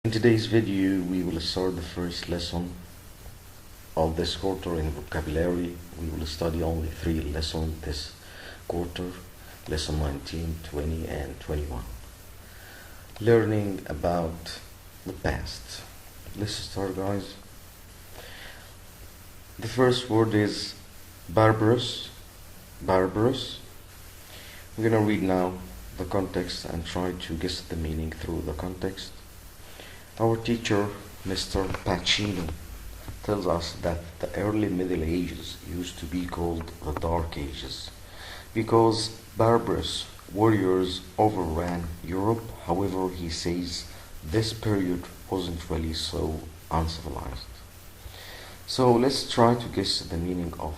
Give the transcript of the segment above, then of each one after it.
In today's video, we will start the first lesson of this quarter in vocabulary. We will study only 3 lessons this quarter, lesson 19, 20, and 21. Learning about the past. Let's start, guys. The first word is barbarous. Barbarous. I'm gonna read now the context and try to guess the meaning through the context. Our teacher, Mr. Pacino, tells us that the early Middle Ages used to be called the Dark Ages because barbarous warriors overran Europe. However, he says this period wasn't really so uncivilized. So let's try to guess the meaning of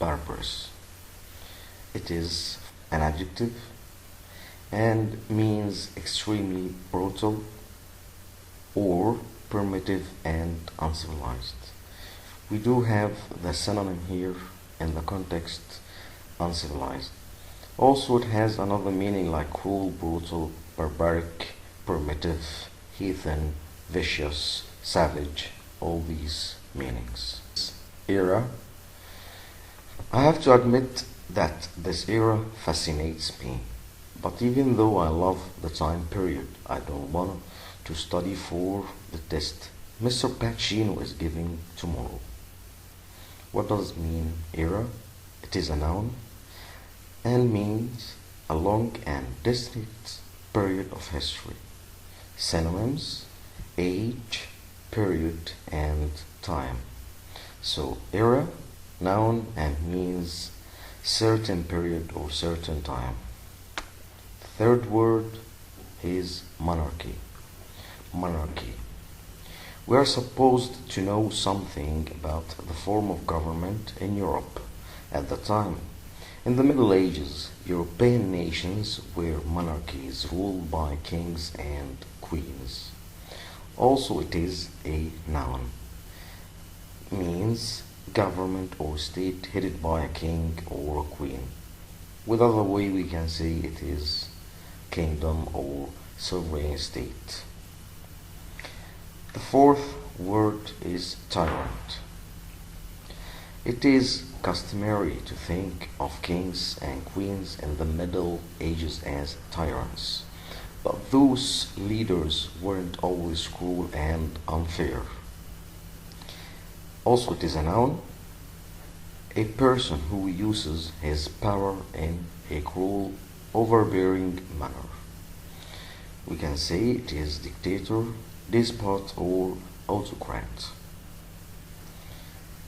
barbarous. It is an adjective and means extremely brutal or primitive and uncivilized. We do have the synonym here in the context, uncivilized. Also, it has another meaning like cruel, brutal, barbaric, primitive, heathen, vicious, savage, all these meanings. Era. I have to admit that this era fascinates me, but even though I love the time period, I don't want to study for the test Mr. Pacino is giving tomorrow. What does it mean, era? It is a noun and means a long and distinct period of history. Synonyms: age, period, and time. So era, noun, and means certain period or certain time. Third word is monarchy. Monarchy. We are supposed to know something about the form of government in Europe at the time. In the Middle Ages, European nations were monarchies ruled by kings and queens. Also, it is a noun. Means government or state headed by a king or a queen. With other way, we can say it is kingdom or sovereign state. The fourth word is tyrant. It is customary to think of kings and queens in the Middle Ages as tyrants, but those leaders weren't always cruel and unfair. Also, it is a noun, a person who uses his power in a cruel, overbearing manner. We can say it is dictator, despot, or autocrat.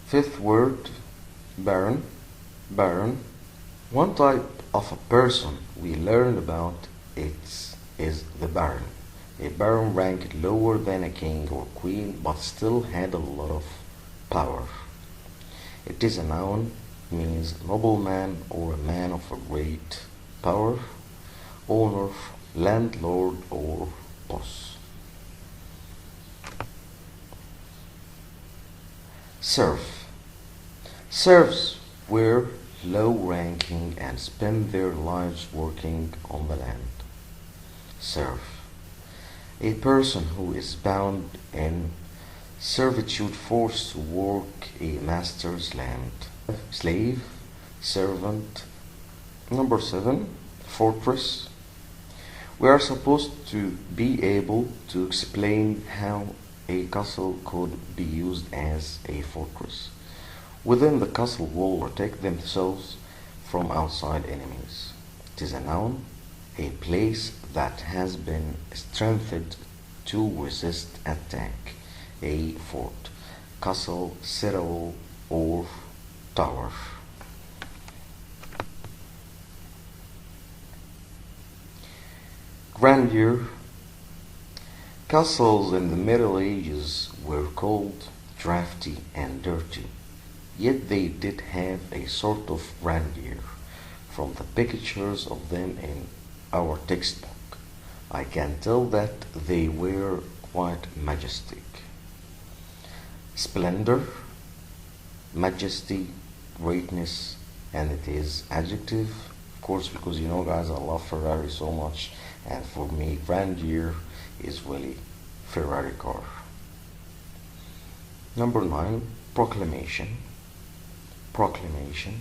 Fifth word, baron. Baron. One type of a person we learned about is the baron. A baron ranked lower than a king or queen but still had a lot of power. It is a noun, means nobleman or a man of a great power, owner, landlord, or boss. Serf. Serfs were low-ranking and spent their lives working on the land. Serf. A person who is bound in servitude, forced to work a master's land. Slave. Servant. Number 7. Fortress. We are supposed to be able to explain how a castle could be used as a fortress. Within the castle wall protect themselves from outside enemies. It is a noun, a place that has been strengthened to resist attack, a fort, castle, citadel, or tower. Grandeur. Castles in the Middle Ages were cold, drafty, and dirty, yet they did have a sort of grandeur. From the pictures of them in our textbook, I can tell that they were quite majestic. Splendor, majesty, greatness, and it is adjective, of course, because you know, guys, I love Ferrari so much, and for me, grandeur is really Ferrari car. Number 9, proclamation. Proclamation.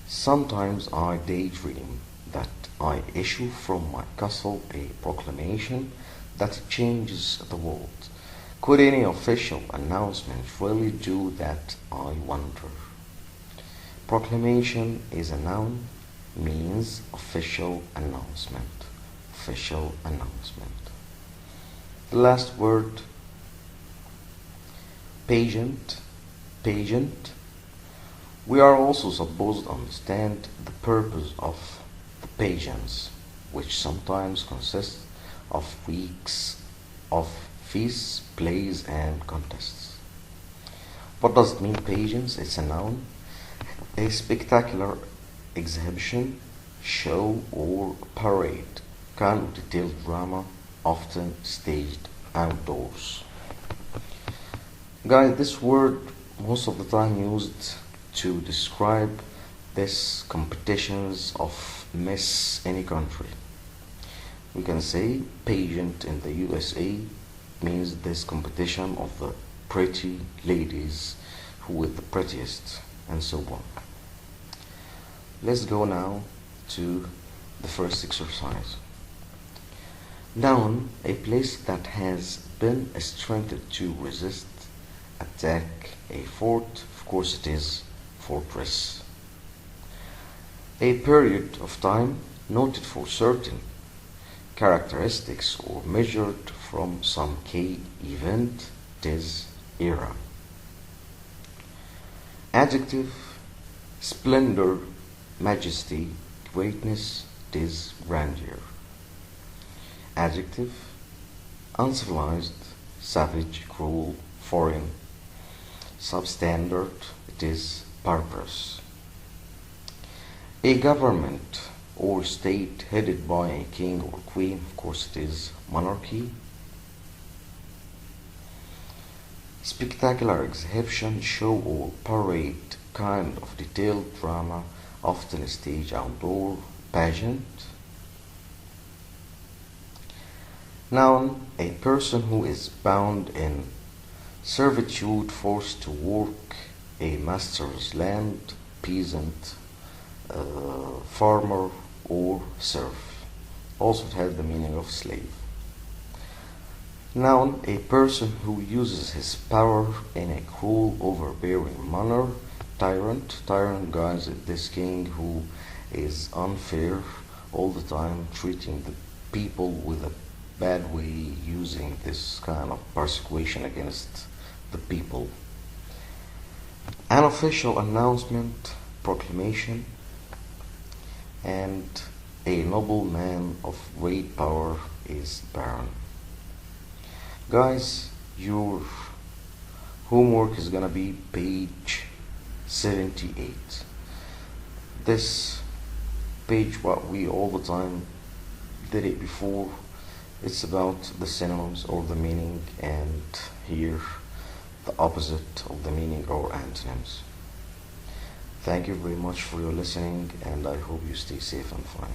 Sometimes I daydream that I issue from my castle a proclamation that changes the world. Could any official announcement really do that, I wonder? Proclamation is a noun, means official announcement. Official announcement. The last word, pageant. Pageant. We are also supposed to understand the purpose of the pageants, which sometimes consist of weeks of feasts, plays, and contests. What does it mean, pageants? It's a noun. A spectacular exhibition, show, or parade, kind of detailed drama, often staged outdoors. Guys, this word most of the time used to describe this competitions of Miss any country. We can say pageant in the USA means this competition of the pretty ladies who with the prettiest and so on. Let's go now to the first exercise. Noun, a place that has been strengthened to resist attack. A fort, of course it is fortress. A period of time noted for certain characteristics or measured from some key event, it is era. Adjective, splendor, majesty, greatness, it is grandeur. Adjective, uncivilized, savage, cruel, foreign. Substandard, it is barbarous. A government or state headed by a king or queen, of course it is monarchy. Spectacular exhibition, show or parade, kind of detailed drama, often staged outdoor, pageant. Noun, a person who is bound in servitude, forced to work a master's land, peasant, farmer, or serf. Also it has the meaning of slave. Noun, a person who uses his power in a cruel, overbearing manner, tyrant. Tyrant, guys, is this king who is unfair all the time, treating the people with a bad way, using this kind of persecution against the people. An official announcement, proclamation, and a noble man of great power is baron. Guys, your homework is gonna be page 78. This page, what we all the time did it before, it's about the synonyms or the meaning, and here the opposite of the meaning or antonyms. Thank you very much for your listening, and I hope you stay safe and fine.